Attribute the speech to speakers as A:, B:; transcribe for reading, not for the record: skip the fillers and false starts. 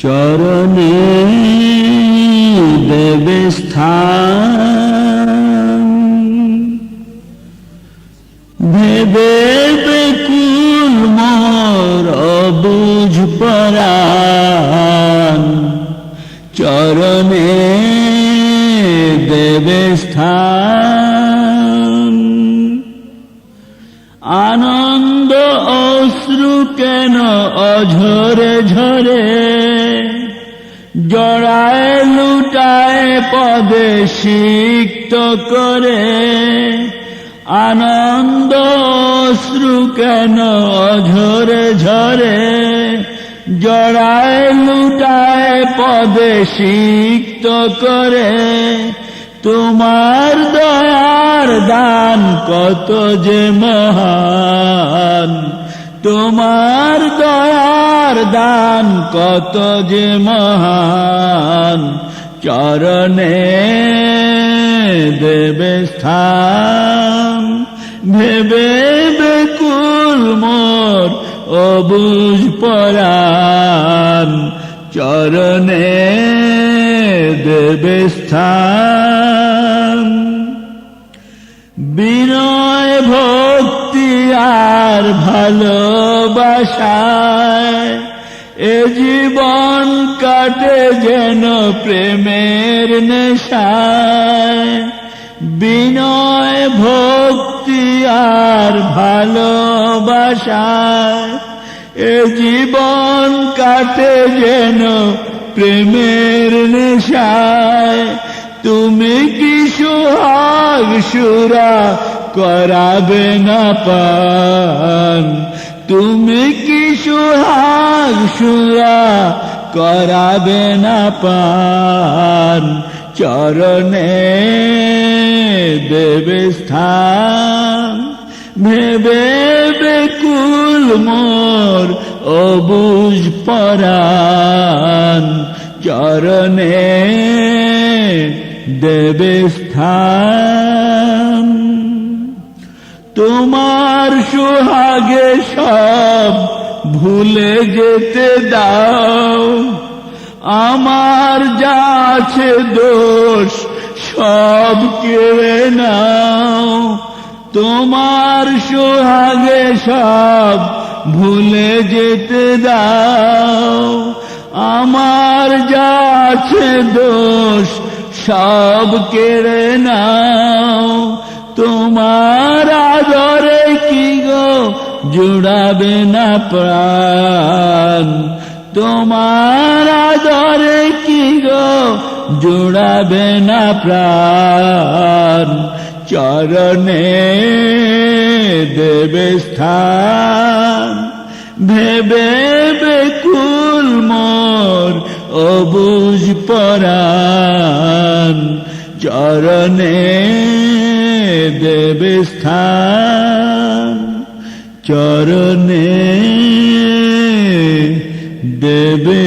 A: চরণে দেবে স্থান, ভেবে বেকুল মোর অবুঝ পরাণ, চরণে দেবে স্থান। আনন্দ অশ্রু কেন অঝরে ঝরে, জড়ায় লুটায় পদে সিক্ত করে। আনন্দ অশ্রু কেন অঝরে ঝরে, জড়ায় লুটায় পদে সিক্ত করে। তোমার দয়ার দান কত যে মহান, তোমার দয়ার দান কত যে মহান। চরণে দেবে স্থান, ভেবে বেকুল মোর অবুঝ পরাণ, চরণে দেবে স্থান। বিনয় ভক্তি আর ভালোবাসায় এ জীবন কাটে যেন প্রেমের নেশায়। বিনয় ভক্তি আর ভালোবাসায় এ জীবন কাটে যেন প্রেমের নেশায়। তুমি কি সোহাগ সুরা করাবে না পান, তুমি কি সোহাগ সুরা করাবে না পান। চরণে দেবে স্থান, ভেবে বেকুল মোর অবুঝ পরাণ, চরণে দেবে স্থান। তোমার সোহাগে সব ভুলে যেতে দাও, আমার যা আছে দোষ সব কেড়ে নাও। তোমার সোহাগে সব ভুলে যেতে দাও, আমার যা আছে দোষ সব কেড়ে নাও। তোমার আদরে কি গো জুড়াবে না প্রাণ, তোমার আদরে কি গো জুড়াবে না প্রাণ। চরণে দেবে স্থান, ভেবে বেকুল মোর অবুঝ পরাণ, চরণে দেবে স্থান, চরণে দেবে